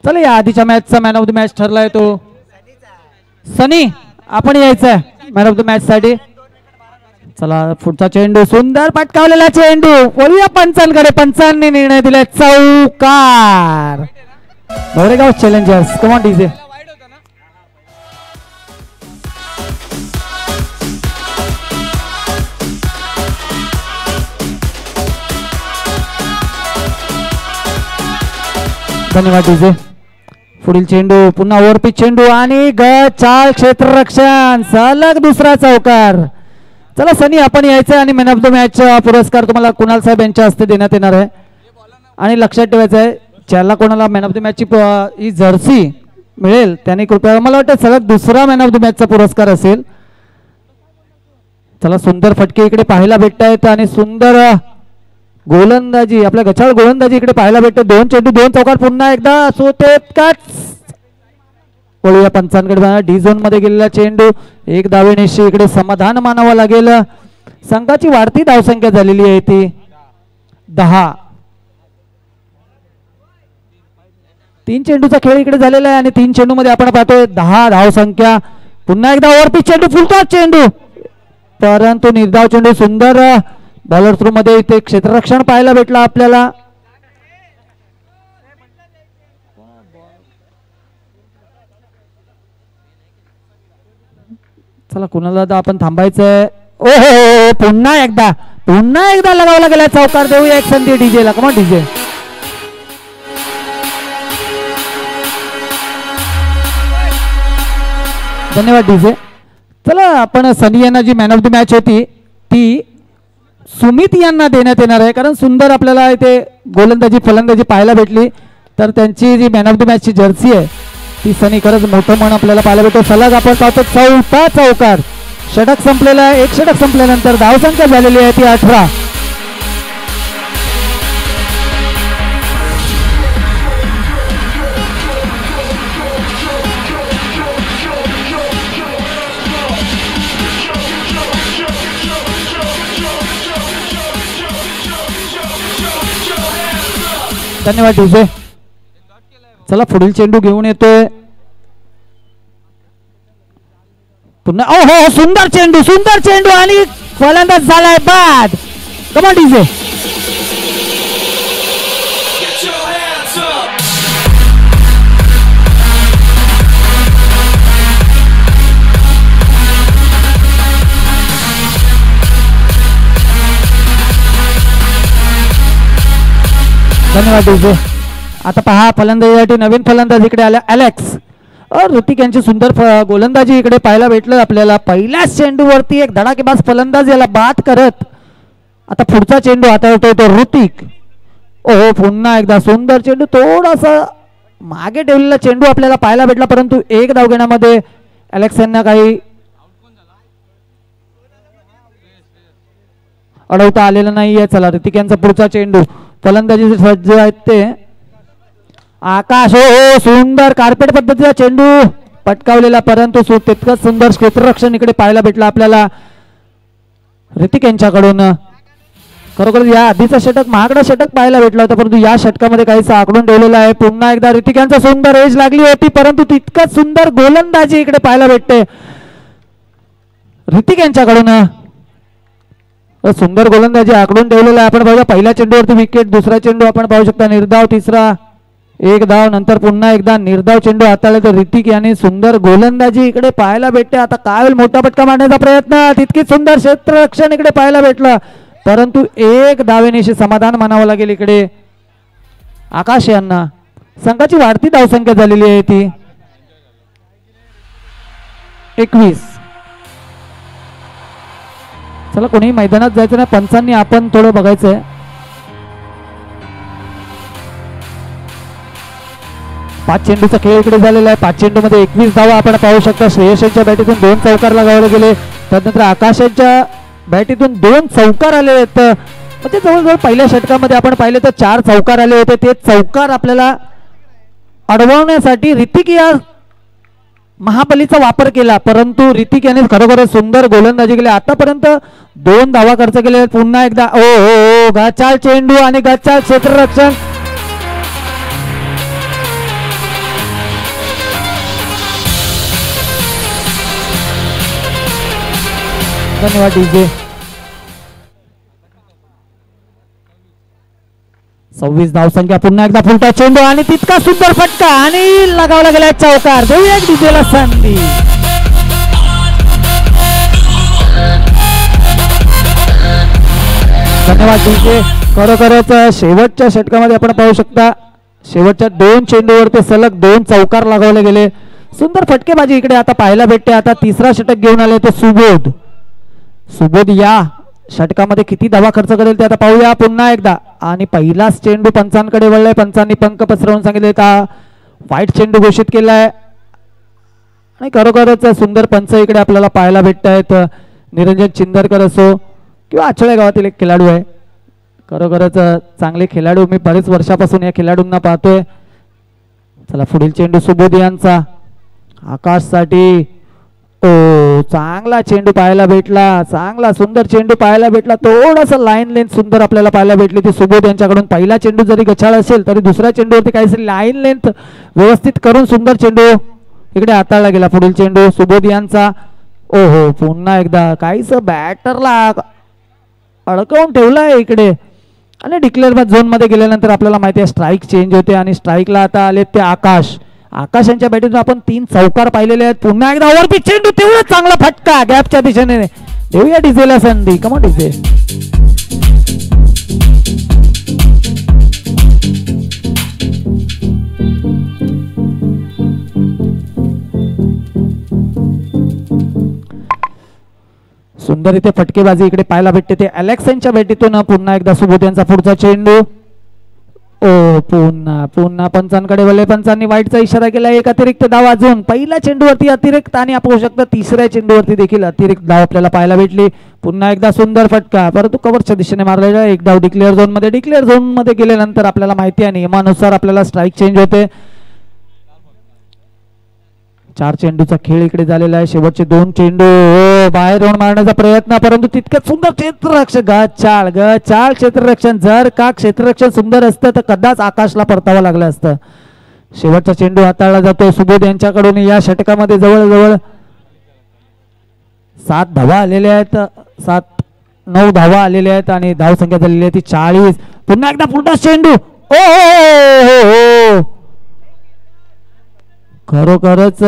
चला या आधीच्या मॅचचा मॅन ऑफ द मॅच ठरलाय तो सनी. आपण यायचंय मॅन ऑफ द मॅच साठी. चला पुढचा चेंडू सुंदर पटकावलेला चेंडू. बोलूया पंचांकडे. पंचांनी निर्णय दिलाय चौकार. Goregaon challengers. Come on DJ. धन्यवाद डीजे. पुढील चेंडू पुन्हा ओव्हरपिच चेंडू आणि चाल क्षेत्ररक्षण. सलग दुसरा चौकार. चला सनी आपण यायचं आणि मॅन ऑफ द मॅच पुरस्कार तुम्हाला कुणाल साहेब यांच्या हस्ते देण्यात येणार आहे. आणि लक्षात ठेवायचं आहे ज्याला कोणाला मॅन ऑफ द मॅचची ही जर्सी मिळेल त्यांनी कृपया, मला वाटतं सलग दुसरा मॅन ऑफ द मॅचचा पुरस्कार असेल. चला सुंदर फटके इकडे पाहायला भेटत आहेत आणि सुंदर गोलंदाजी आपल्या गचाळ गोलंदाजी इकडे पाहायला भेटते. दोन चेंडू दोन चौकार पुन्हा एकदा सोतेतकाच. वळूया पंचांकडे. डी झोन मध्ये गेलेला चेंडू एक धावेनिशी इकडे समाधान मानावं लागेल. संघाची वाढती धावसंख्या झालेली आहे ती 10. 3 चेंडूचा खेळ इकडे झालेला आहे आणि 3 चेंडू मध्ये आपण पाहतोय 10 धावसंख्या. पुन्हा एकदा ओव्हरपिच चेंडू फुलटॉस चेंडू परंतु निर्धाव चेंडू. सुंदर बॉलर थ्रू मध्ये इथे क्षेत्ररक्षण पाहायला भेटलं आपल्याला. चला कुणाला आपण थांबायचंय. ओहो पुन्हा एकदा लगावला गेला चौकार. देऊया एक संधी डीजे ला. कमा डीजे. धन्यवाद डीजे. चला आपण सनी यांना जी मॅन ऑफ द मॅच होती ती सुमित यांना देण्यात येणार आहे कारण सुंदर आपल्याला इथे गोलंदाजी फलंदाजी पाहायला भेटली. तर त्यांची जी मॅन ऑफ द मॅचची जर्सी आहे ती सनी खरंच मोठं मन आपल्याला पाहायला भेटतो. सलग आपण पाहतो चौथा चौकार. षटक संपलेला आहे. एक षटक संपल्यानंतर धावसंख्या झालेली आहे ती 18. धन्यवाद डीजे. चला पुढील चेंडू घेऊन येतोय पुन्हा. ओहो सुंदर चेंडू आणि फलंदाज झालाय बाद. Come on DJ. धन्यवाद डीजे. आता पहा फलंदाजीसाठी नवीन फलंदाज इकडे आल्या अलेक्स. ऋतिक यांची सुंदर गोलंदाजी इकडे पाहायला भेटलं आपल्याला. पहिल्याच चेंडूवरती एक धडाकेबाज फलंदाज याला बाद करत आता पुढचा चेंडू हाताळतोय तो ऋतिक. ओहो पुन्हा एकदा सुंदर चेंडू. थोडासा मागे ठेवलेला चेंडू आपल्याला पाहायला भेटला परंतु एक धाव घेण्यामध्ये अलेक्स यांना काही अडवता आलेलं नाहीये. चला ऋतिक यांचा पुढचा चेंडू. फलंदाजी सज्ज आहेत ते आकाश. हो सुंदर कार्पेट पद्धतीचा चेंडू पटकावलेला परंतु तितकंच सुंदर क्षेत्ररक्षण इकडे पाहायला भेटलं आपल्याला ऋतिक यांच्याकडून. खरोखर या आधीचा षटक महागडा षटक पाहायला भेटला होता परंतु या षटकामध्ये काहीसा आकडून ठेवलेला आहे. पुन्हा एकदा ऋतिक यांचा सुंदर एज लागली होती परंतु तितकंच सुंदर गोलंदाजी इकडे पाहायला भेटते ऋतिक यांच्याकडून. सुंदर गोलंदाजी आकडून ठेवलेला आहे. आपण पाहूया पहिल्या चेंडूवरती विकेट. दुसरा चेंडू आपण पाहू शकता निर्धाव. तिसरा एक धाव. नंतर पुन्हा एकदा निर्धाव चेंडू हाताळले तर ऋतिक यांनी सुंदर गोलंदाजी इकडे पाहायला भेटते. आता काय होईल मोठा फटका मारण्याचा प्रयत्न. तितकीच सुंदर क्षेत्ररक्षण इकडे पाहायला भेटलं परंतु एक धावेनिशी समाधान मानावं लागेल इकडे आकाश यांना. संघाची वाढती धावसंख्या झालेली आहे ती 21. चला कोणी मैदानात जायचं नाही. पंचांनी आपण थोडं बघायचंय. पाच चेंडूचा खेळ इकडे झालेला आहे. 5 चेंडू मध्ये 21 धावा आपण पाहू शकता. श्रेयस यांच्या बॅटीतून 2 चौकार लगावले गेले. त्यानंतर आकाशाच्या बॅटीतून 2 चौकार आले आहेत. म्हणजे जवळजवळ पहिल्या षटकामध्ये आपण पाहिले तर 4 चौकार आले होते. ते चौकार आपल्याला अडवण्यासाठी ऋतिक या महाबलीचा वापर केला, परंतु ऋतिक याने खरोखरच सुंदर गोलंदाजी केली. आतापर्यंत 2 धावा खर्च केले. पुन्हा एकदा ओ हो गचाळ चेंडू आणि गचाळ क्षेत्ररक्षण. धन्यवाद डीजे. 26 धावसंख्या. पुन्हा एकदा फुलटा चेंडू आणि तितका सुंदर फटका आणि लगावला गेला चौकार. देऊया डीजेला संधी. धन्यवाद डीजे. खरोखरच शेवटच्या षटकामध्ये आपण पाहू शकता शेवटच्या 2 चेंडूवरती सलग 2 चौकार लगावले गेले. सुंदर फटकेबाजी इकडे आता पाहायला भेटते. आता तिसरा षटक घेऊन आले ते सुबोध. सुबोध या षटकामध्ये किती धावा खर्च करेल ते आता पाहूया. पुन्हा एकदा आणि पहिलाच चेंडू पंचांकडे वळलाय. पंचांनी पंख पसरवून सांगितले का वाईट चेंडू घोषित केलाय आणि खरोखरच सुंदर पंच इकडे आपल्याला पाहायला भेटत आहेत. निरंजन चिंदरकर असो किंवा आचळे गावातील एक खेळाडू आहे. खरोखरच चांगले खेळाडू, मी बरेच वर्षापासून या खेळाडूंना पाहतोय. चला पुढील चेंडू सुबोध यांचा आकाशसाठी. ओ चांगला चेंडू पाहायला भेटला. चांगला सुंदर चेंडू पाहायला भेटला. थोडासा लाईन लेंथ सुंदर आपल्याला पाहायला भेटली ती सुबोध यांच्याकडून. पहिला चेंडू जरी गचाळ असेल तरी दुसऱ्या चेंडूवरती काहीतरी लाईन लेंथ व्यवस्थित करून सुंदर चेंडू इकडे हाताळला गेला. पुढील चेंडू सुबोध यांचा. ओहो पुन्हा एकदा काहीच बॅटरला अडकवून ठेवलाय इकडे आणि डिक्लेअर झोन मध्ये गेल्यानंतर आपल्याला माहिती आहे स्ट्राईक चेंज होते आणि स्ट्राईकला आता आले ते आकाश. आकाश यांच्या बॅटीतून आपण 3 चौकार पाहिलेले आहेत. पुन्हा एकदा ओव्हरपिच चेंडू, तेवढा चांगला फटका गॅपच्या दिशेने. देऊया डीजेला संधी. Come on DJ. सुंदर इथे फटकेबाजी इकडे पाहायला भेटते ते अलेक्सनच्या बॅटीतून. पुन्हा एकदा सुबोध यांचा पुढचा चेंडू. ओ पुन्हा पुन्हा पंचांकडे वळले. पंचांनी वाईटचा इशारा केला. एक अतिरिक्त धाव अजून. पहिल्या चेंडूवरती अतिरिक्त आणि आपण पाहू शकता तिसऱ्या चेंडूवरती देखील अतिरिक्त धाव आपल्याला पाहायला भेटली. पुन्हा एकदा सुंदर फटका, परंतु कव्हरच्या दिशेने मारलेला. एक धाव डिक्लेअर झोन मध्ये. डिक्लेअर झोन मध्ये गेल्यानंतर आपल्याला माहिती आहे नियमानुसार आपल्याला स्ट्राईक चेंज होते. 4 चेंडूचा खेळ इकडे झालेला आहे. शेवटचे 2 चेंडू बाहेर राऊंड मारण्याचा प्रयत्न, परंतु तितकं सुंदर क्षेत्ररक्षण. गचाळ गचाळ क्षेत्ररक्षण. जर का क्षेत्ररक्षण सुंदर असतं तर कदाच आकाशला परतावं लागलं असतं. शेवटचा चेंडू हाताळला जातो सुबोध यांच्याकडून. या षटकामध्ये जवळजवळ 7 धावा आलेल्या आहेत. 7-9 धावा आलेल्या आहेत आणि धावसंख्या झालेली आहे ती 40. पुन्हा एकदा पुढचा चेंडू. ओ खरोखरच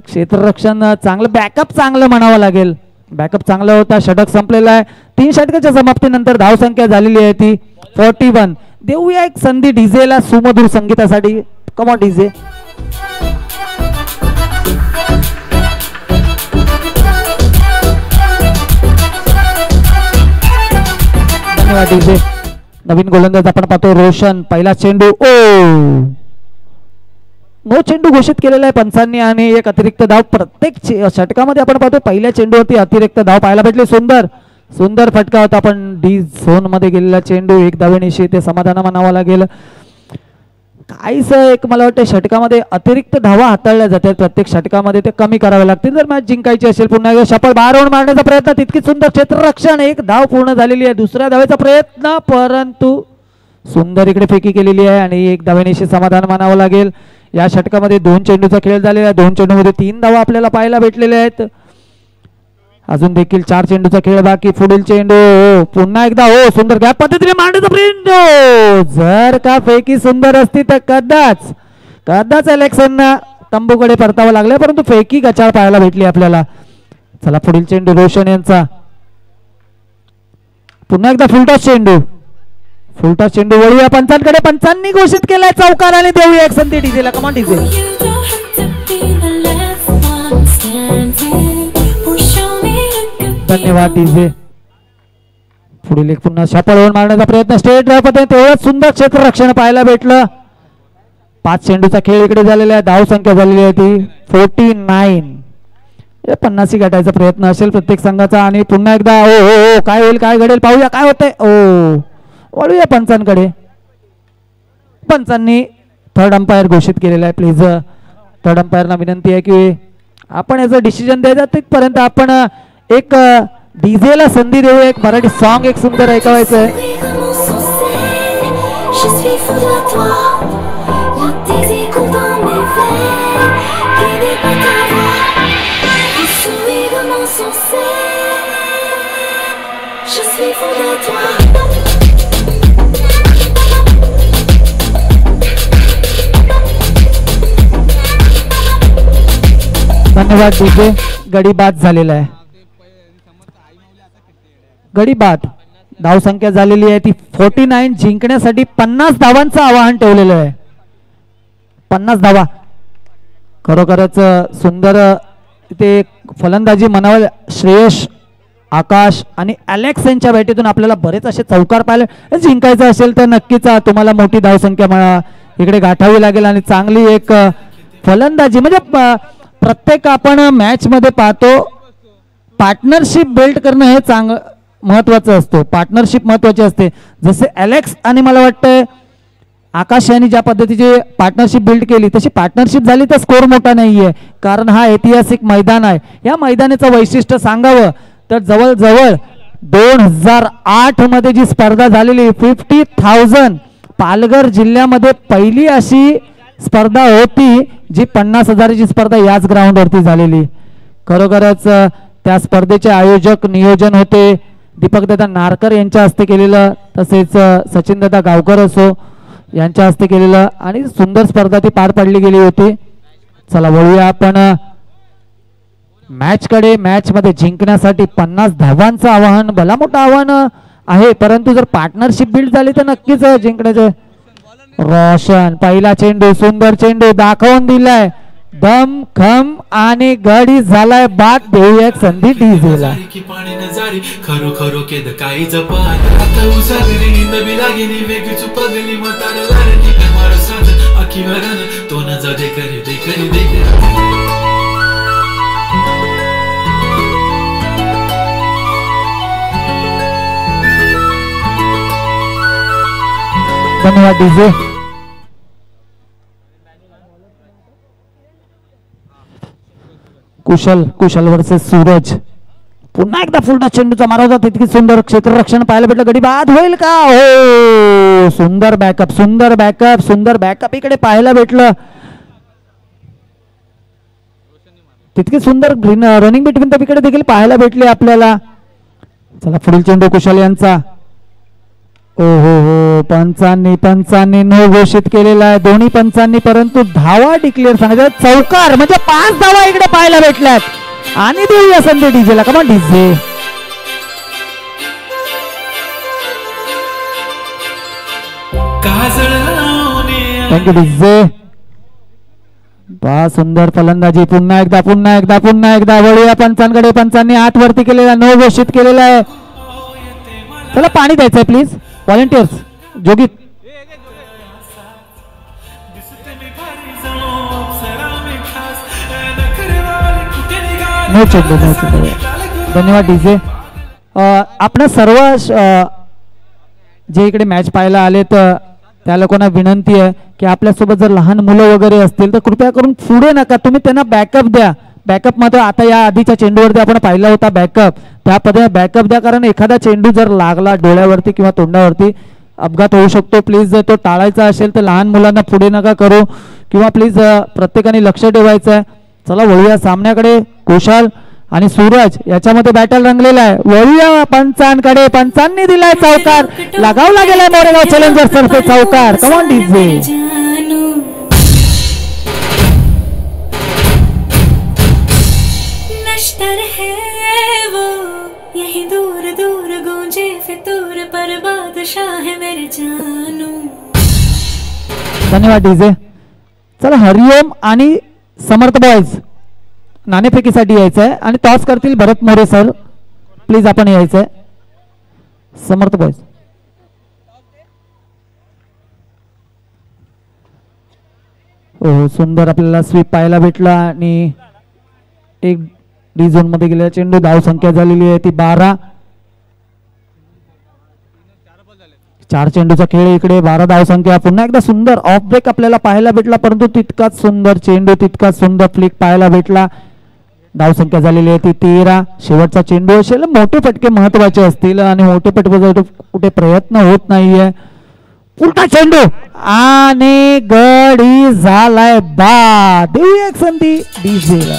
क्षेत्ररक्षण चांगलं, बॅकअप चांगलं म्हणावं लागेल. बॅकअप चांगला होता. षटक संपलेला आहे. 3 षटकाच्या समाप्तीनंतर धावसंख्या झालेली आहे ती 41. देऊया एक संधी डीजेला सुमधुर संगीतासाठी. Come on DJ. धन्यवाद डीजे. नवीन गोलंदाज आपण पाहतो रोशन. पहिला चेंडू. ओ नो चेंडू घोषित केलेला आहे पंचांनी आणि एक अतिरिक्त धाव. प्रत्येक षटकामध्ये आपण पाहतो पहिल्या चेंडूवरती अतिरिक्त धाव पाहायला भेटली. सुंदर सुंदर फटका होता. पण डी झोन मध्ये गेलेला चेंडू 1 धावेनिशी ते समाधान म्हणावं लागेल. काहीच एक मला वाटतं षटकामध्ये अतिरिक्त धावा हाताळल्या जातात. प्रत्येक षटकामध्ये ते कमी करावे लागतील जर मॅच जिंकायची असेल. पुन्हा एकदा शपल बाहेर राऊंड मारण्याचा प्रयत्न. तितकी सुंदर क्षेत्ररक्षण. 1 धाव पूर्ण झालेली आहे. दुसऱ्या धावेचा प्रयत्न, परंतु सुंदर इकडे फेकी केलेली आहे आणि 1 धावेनिशी समाधान मानावं लागेल. या षटकामध्ये 2 चेंडूचा खेळ झालेला आहे. 2 चेंडूमध्ये 3 धावा आपल्याला पाहायला भेटलेल्या आहेत. अजून देखील 4 चेंडूचा खेळ बाकी. पुढील चेंडू. पुन्हा एकदा सुंदर गॅप पद्धतीने मारण्याचा प्रयत्न. जर का फेकी सुंदर असती तर कदाच अलेक्सनना तंबूकडे परतावं लागलं, परंतु फेकी गचाळ पाहायला भेटली आपल्याला. चला पुढील चेंडू रोशन यांचा. पुन्हा एकदा फुलटॉस चेंडू वळूया पंचांकडे. पंचांनी घोषित केलाय चौकार आणि देऊया एक संधी डीजेला. कमान डीजे. धन्यवाद डीजे. पुढील एक पुन्हा शापळवून मारण्याचा प्रयत्न. स्टेट ड्राइव्ह पद्धतीने तेवढंच सुंदर क्षेत्ररक्षण पाहायला भेटलं. 5 चेंडूचा खेळ इकडे झालेला आहे. धाव संख्या झालेली आहे ती 49. 50 गाठायचा प्रयत्न असेल प्रत्येक संघाचा. आणि पुन्हा एकदा काय होईल, काय घडेल पाहूया काय होतंय. वळूया पंचांकडे. पंचांनी थर्ड अंपायर घोषित केलेला आहे. प्लीज थर्ड अंपायरना विनंती आहे की आपण याचं डिसिजन द्यायचं तिथपर्यंत आपण एक डीजे ला संधी देऊ, एक मराठी सॉन्ग एक सुंदर ऐकावायचं आहे. धन्यवाद डीजे. गडी बाद झालेला आहे. गडी बाद. धावसंख्या झालेली आहे ती 49. जिंकण्यासाठी 50 धावांचं आवाहन ठेवलेलं आहे. 50 धावा. खरोखरच सुंदर ते फलंदाजी म्हणावं. श्रेयश, आकाश आणि अलेक्स यांच्या भेटीतून आपल्याला बरेच असे चौकार पाहिले. जिंकायचं असेल तर नक्कीच तुम्हाला मोठी धावसंख्या इकडे गाठावी लागेल आणि चांगली एक फलंदाजी म्हणजे प्रत्येक आपण मॅच मध्ये पाहतो पार्टनरशिप बिल्ड करणं हे चांगलं महत्वाचं असतं. पार्टनरशिप महत्वाची असते. जसे अलेक्स आणि मला वाटतं आकाश यांनी ज्या पद्धतीची पार्टनरशिप बिल्ड केली तशी पार्टनरशिप झाली तर स्कोर मोठा नाहीये, कारण हा ऐतिहासिक मैदान आहे. या मैदानाचं वैशिष्ट्य सांगावं तर जवळजवळ 2008 मध्ये जी स्पर्धा झालेली 50,000 पालघर जिल्ह्यामध्ये पहिली अशी स्पर्धा होती जी 50,000ची स्पर्धा याच ग्राउंडवरती झालेली. खरोखरच त्या स्पर्धेचे आयोजक नियोजन होते दीपकदादा नारकर यांच्या हस्ते केलेलं, तसेच सचिनदादा गावकर असो यांच्या हस्ते केलेलं आणि सुंदर स्पर्धा ती पार पाडली गेली होती. चला वळूया आपण मॅच कडे. मॅच मध्ये जिंकण्यासाठी 50 धावांचं आव्हान भला मोठं आव्हान आहे, परंतु जर पार्टनरशिप बिल्ड झाली तर नक्कीच जिंकण्याचं. रोशन पहिला चेंडू, सुंदर चेंडू दाखवून दिलाय. दम खम आणि गडी झालाय बाद. देऊया एक संधी डीजेला. खरो खरो केद काही जपा आता उसागरी नबी लागेली वेग चुपगली मतार लारणी कमार साध आखी वरन तो न जा दे करी धन्यवाद डीजे. कुशल वर्सेस सूरज. पुन्हा एकदा फुलटा चेंडूचा मारा होता. तितकी सुंदर क्षेत्ररक्षण पाहायला भेटलं. गडी बाद होईल का? हो, सुंदर बॅकअप इकडे पाहायला भेटलं. तितकी सुंदर green running between the wicket देखील पाहायला भेटले आपल्याला. चला पुढील चेंडू कुशल यांचा. ओ हो, पंचांनी नो घोषित केलेला आहे दोन्ही पंचांनी, परंतु धावा डिक्लेअर सांगायचं. चौकार म्हणजे 5 धावा इकडे पाहायला भेटल्यात आणि देऊया संधी डीजेला. कमा डीजे. Thank you DJ. सुंदर फलंदाजी. पुन्हा एकदा वळूया पंचांकडे. पंचांनी हात वरती केलेला, नो घोषित केलेला आहे. चला पाणी द्यायचंय प्लीज व्हॉलंटियर्स. जोगित नो चेंडू. धन्यवाद डीजे. आपण सर्व जे इकडे मॅच पाहायला आले तर त्या लोकांना विनंती आहे की आपल्यासोबत जर लहान मुलं वगैरे असतील तर कृपया करून पुढे नका, तुम्ही त्यांना बॅकअप द्या. बॅकअप मात्र आता या आधीच्या चेंडूवरती आपण पाहिला होता बॅकअप, त्या पद्धतीने बॅकअप द्या, कारण एखादा चेंडू जर लागला डोळ्यावरती किंवा तोंडावरती अपघात होऊ शकतो. प्लीज जर तो टाळायचा असेल तर लहान मुलांना पुढे नका करू किंवा प्लीज प्रत्येकाने लक्ष ठेवायचं आहे. चला वळूया सामन्याकडे. कुशल आणि सूरज याच्यामध्ये बॅटल रंगलेला आहे. वळूया पंचांकडे. पंचांनी दिलाय चौकार. लगावला गेलाय मोरेगाव चॅलेंजर्स तर्फे चौकार. Come on DJ. धन्यवाद डीजे. चला हरिओम आणि समर्थ बॉयज नाणेफेकीसाठी यायचं आहे आणि टॉस करतील भरत मोरे सर. प्लीज आपण यायचं आहे. समर्थ बॉयज. हो, सुंदर आपल्याला स्वीप पाहायला भेटला आणि एक डी झोन मध्ये गेलेला चेंडू. धाव संख्या झालेली आहे ती 12. 4 चेंडूचा खेळ इकडे, 12 धाव संख्या. पुन्हा एकदा सुंदर ऑफ ब्रेक आपल्याला पाहायला भेटला, परंतु तितकाच सुंदर चेंडू, तितकाच सुंदर फ्लिक पाहायला भेटला धावसंख्या झालेली आहे ती 13. शेवटचा चेंडू असेल. मोठे फटके महत्वाचे असतील आणि मोठे फटके कुठे प्रयत्न होत नाहीये. उलटा चेंडू आणि गडी झालाय बाद. देऊया एक संधी डीजेला.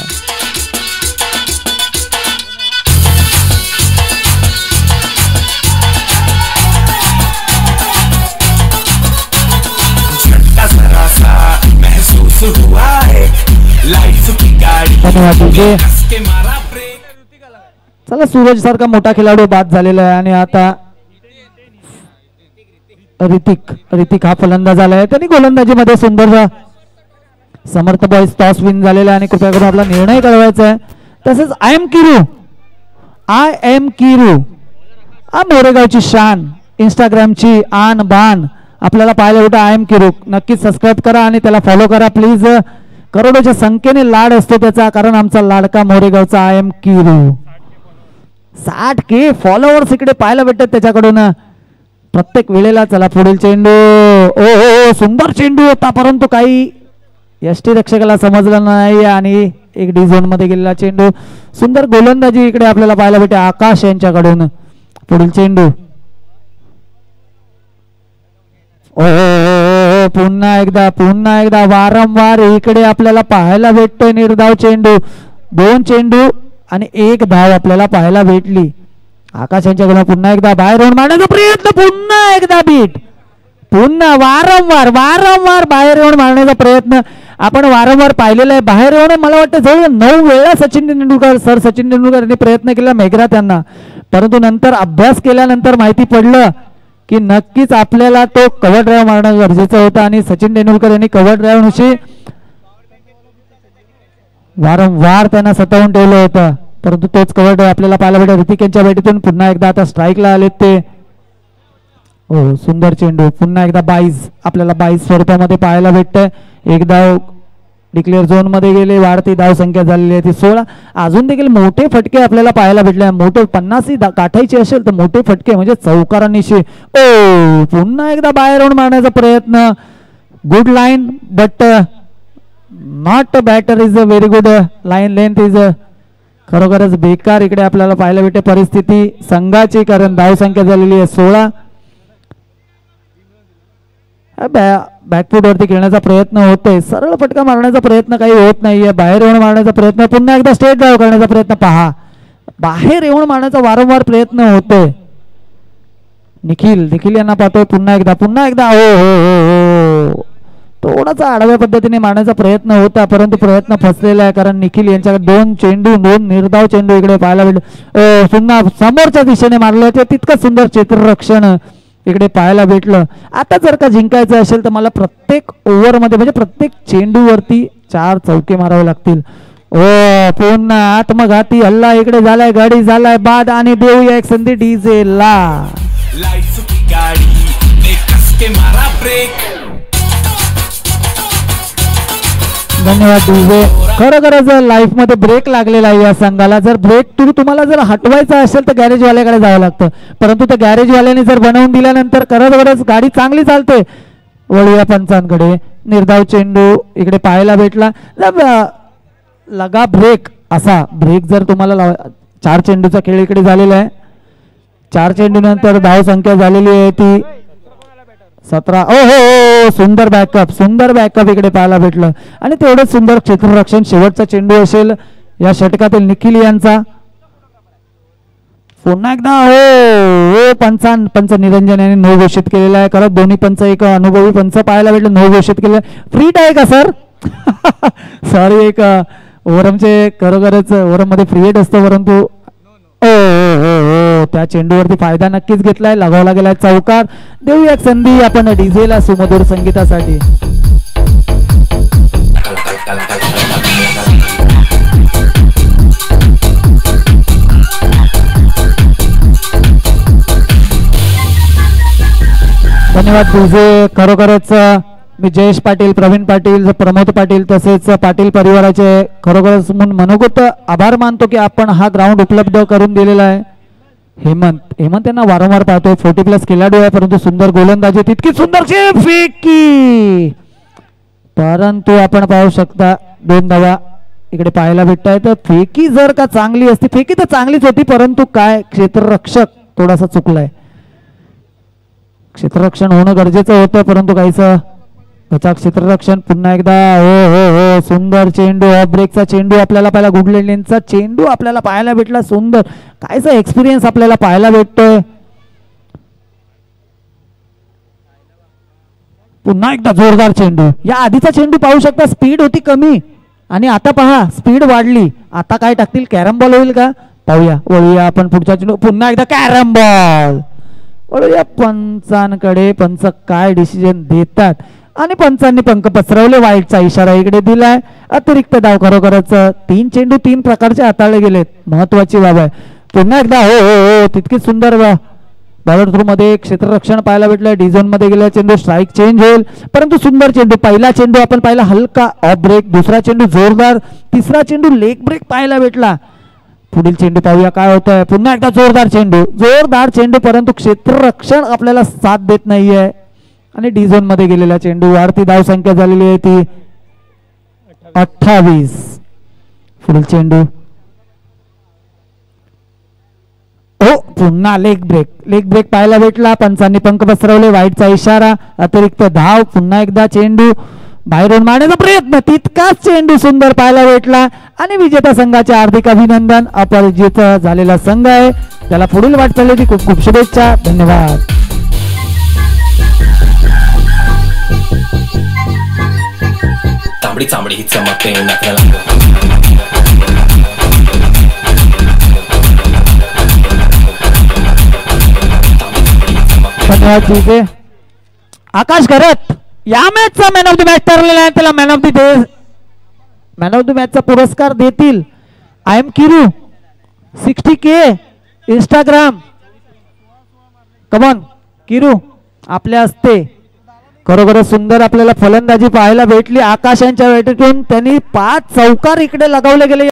चला सूरज सारखा मोठा खेळाडू बाद झालेला आहे आणि आता ऋतिक हा फलंदाज झालाय. त्यांनी गोलंदाजीमध्ये सुंदर समर्थ बॉईज टॉस विन झालेला आहे आणि कृपया करून आपला निर्णय कळवायचा आहे. तसेच आय एम किरू मोरेगावची शान इंस्टाग्रामची आन बान आपल्याला पाहायला भेटा. आय एम किरू नक्कीच सबस्क्राईब करा आणि त्याला फॉलो करा प्लीज. करोडोच्या संख्येने लाड असतो त्याचा, कारण आमचा लाडका मोरेगावचा I am Kiru 60K followers इकडे पाहायला भेटतात त्याच्याकडून प्रत्येक वेळेला. चला पुढील चेंडू. ओ सुंदर चेंडू होता परंतु काही यष्टी रक्षकाला समजलं नाही आणि एक डी झोन मध्ये गेलेला चेंडू. सुंदर गोलंदाजी इकडे आपल्याला पाहायला भेटते आकाश यांच्याकडून. पुढील चेंडू. ओ पुन्हा एकदा वारंवार इकडे आपल्याला पाहायला भेटतोय निर्धाव चेंडू. 2 चेंडू आणि 1 धाव आपल्याला पाहायला भेटली. आकाश यांच्याकडून पुन्हा एकदा बाहेर येऊन मारण्याचा प्रयत्न. पुन्हा एकदा बीट. पुन्हा वारंवार बाहेर येऊन मारण्याचा प्रयत्न आपण वारंवार पाहिलेला आहे. बाहेर येऊन मला वाटतं जवळ 9 वेळा सचिन तेंडुलकर यांनी प्रयत्न केला मेघरा त्यांना, परंतु नंतर अभ्यास केल्यानंतर माहिती पडलं की नक्कीच आपल्याला तो कव्हर ड्राईव्ह मारणं गरजेचं होतं आणि सचिन तेंडुलकर यांनी कव्हर ड्राईव्हशी वारंवार त्यांना सतावून ठेवलं होतं, परंतु तोच कव्हर ड्राईव्ह आपल्याला पाहायला भेटला ऋतिक यांच्या बॅटीतून. पुन्हा एकदा आता स्ट्राईकला आलेत ते. हो सुंदर चेंडू. पुन्हा एकदा 22 आपल्याला 22 स्वरूपामध्ये पाहायला भेटतंय. एक धाव डिक्लेअर झोन मध्ये गेले. वाढती धाव संख्या झालेली आहे ती 16. अजून देखील मोठे फटके आपल्याला पाहायला भेटले. मोठे 50 गाठायचे असेल तर मोठे फटके म्हणजे चौकारांनीशी. ओ पुन्हा एकदा बाहेर येऊन मारण्याचा प्रयत्न. Good line but not better is a very good line length is खरोखरच बेकार इकडे आपल्याला पाहायला भेटते परिस्थिती संघाची, कारण धाव संख्या झालेली आहे 16. बॅकफूट वरती खेळण्याचा प्रयत्न होतोय. सरळ फटका मारण्याचा प्रयत्न काही होत नाहीये. बाहेर येऊन मारण्याचा प्रयत्न. पुन्हा एकदा स्टेट ड्राईव्ह करण्याचा प्रयत्न. पहा बाहेर येऊन मारण्याचा वारंवार प्रयत्न होतोय. निखिल यांना पाहतोय. पुन्हा एकदा हो थोडासा आडव्या पद्धतीने मारण्याचा प्रयत्न होता, परंतु प्रयत्न फसलेला आहे, कारण निखिल यांच्याकडे 2 चेंडू 2 निर्धाव चेंडू इकडे पाहायला भेटले. पुन्हा समोरच्या दिशेने मारले होते. तितकं सुंदर क्षेत्ररक्षण इकडे पाहायला भेटलं. आता जर का जिंकायचं असेल तर मला प्रत्येक ओव्हरमध्ये म्हणजे प्रत्येक चेंडूवरती 4 चौके मारावे लागतील. ओ पुन्हा आत्मघाती हल्ला इकडे झालाय. गाडी झालाय बाद आणि देऊया एक संधी डीजे ला. धन्यवाद डीजे. खरोखरच लाईफ मध्ये ब्रेक लागलेला आहे या संघाला. जर ब्रेक तुम्हाला जर हटवायचा असेल तर गॅरेजवाल्याकडे जावं लागतं, परंतु त्या गॅरेजवाल्याने जर बनवून दिल्यानंतर खरोखरच गाडी चांगली चालते. वळूया पंचांकडे. निर्धाव चेंडू इकडे पाहायला भेटला. लगा ब्रेक असा ब्रेक जर तुम्हाला 4 चेंडूचा खेळ इकडे झालेला आहे. 4 चेंडू नंतर धाव संख्या झालेली आहे ती 17. हो सुंदर बॅकअप इकडे पाहायला भेटलं आणि तेवढंच सुंदर क्षेत्ररक्षण. शेवटचा चेंडू असेल या षटकातील निखिल यांचा. पुन्हा एकदा हो पंच निरंजन यांनी नो घोषित केलेला आहे. खरं दोन्ही पंच एक अनुभवी पंच पाहायला भेटले. नो घोषित केले. फ्रीट आहे का सर? सॉरी एक ओव्हरमचे खरोखरच ओव्हरम मध्ये फ्री हिट असतो, परंतु त्या चेंडूवरती फायदा नक्कीच घेतलाय. लगावला गेलाय चौकार. देऊया संधी आपण डीजेला सुमधुर संगीतासाठी. धन्यवाद डीजे. खरोखरच मी जयेश पाटील, प्रवीण पाटील, प्रमोद पाटील तसेच पाटील परिवाराचे खरोखरच मनोगत आभार मानतो की आपण हा ग्राउंड उपलब्ध करून दिलेला आहे. हेमंत यांना वारंवार पाहतोय. 40+ खेळाडू आहे, परंतु सुंदर गोलंदाजी तितकी सुंदर फेकी, परंतु आपण पाहू शकता 2 धावा इकडे पाहायला भेटताय. तर फेकी जर का चांगली असती, फेकी तर चांगलीच होती, परंतु काय क्षेत्ररक्षक थोडासा चुकलाय. क्षेत्ररक्षण होणं गरजेचं होतं, परंतु काहीचं त्याचा क्षेत्ररक्षण पुन्हा एकदा. हो हो हो, सुंदर चेंडू, ऑफ ब्रेकचा चेंडू आपल्याला पाहिला, गुडलेंचा चेंडू आपल्याला पाहायला भेटला. सुंदर कायचा एक्सपिरियन्स आपल्याला पाहायला भेटतोय. पुन्हा एकदा जोरदार चेंडू. या आधीचा चेंडू पाहू शकता, स्पीड होती कमी आणि आता पहा स्पीड वाढली. आता काय टाकतील, कॅरम बॉल होईल का पाहूया. वळूया आपण पुढचा चेंडू, पुन्हा एकदा कॅरम बॉल. वळूया पंचांकडे. पंच काय डिसिजन देतात आणि पंचांनी पंख पसरवले. वाईटचा इशारा इकडे दिलाय. अतिरिक्त धाव. खरोखरच 3 चेंडू 3 प्रकारचे हाताळले गेलेत, महत्वाची बाब आहे. पुन्हा एकदा हो हो हो, तितकीच सुंदर बॉलर थ्रू मध्ये क्षेत्ररक्षण पाहायला भेटलं. डिझोन मध्ये गेला चेंडू, स्ट्राईक चेंज होईल, परंतु सुंदर चेंडू. पहिला चेंडू आपण पाहिला हलका ऑफ ब्रेक, दुसरा चेंडू जोरदार, तिसरा चेंडू लेग ब्रेक पाहायला भेटला. पुढील चेंडू पाहूया काय होतंय. पुन्हा एकदा जोरदार चेंडू, जोरदार चेंडू, परंतु क्षेत्ररक्षण आपल्याला साथ देत नाहीये आणि डिझोन मध्ये गेलेला चेंडू. वाढती धाव संख्या झालेली आहे ती 28. पुढील चेंडू हो, पुन्हा लेग ब्रेक. लेग ब्रेक पाहायला भेटला. पंचांनी पंख पसरवले. वाईटचा इशारा, अतिरिक्त धाव. पुन्हा एकदा चेंडू बाहेरून मारण्याचा प्रयत्न, तितकाच चेंडू सुंदर पाहायला भेटला आणि विजेता संघाचे हार्दिक अभिनंदन. अपराजित झालेला संघ आहे, त्याला पुढील वाटचालीची खूप खूप शुभेच्छा. धन्यवाद. तांबडी चांबडी ही चमकते धन्यवाद. ठीक आहे, आकाश घरत या मॅचचा मॅन ऑफ द मॅच ठरलेला आहे. त्याला मॅन ऑफ द मॅचचा पुरस्कार देतील. I am Kiru 60K Instagram. Come on Kiru, आपल्या हस्ते. खरोखरच सुंदर आपल्याला फलंदाजी पाहायला भेटली. आकाश यांच्या वेटेतून त्यांनी 5 चौकार इकडे लगावले गेले.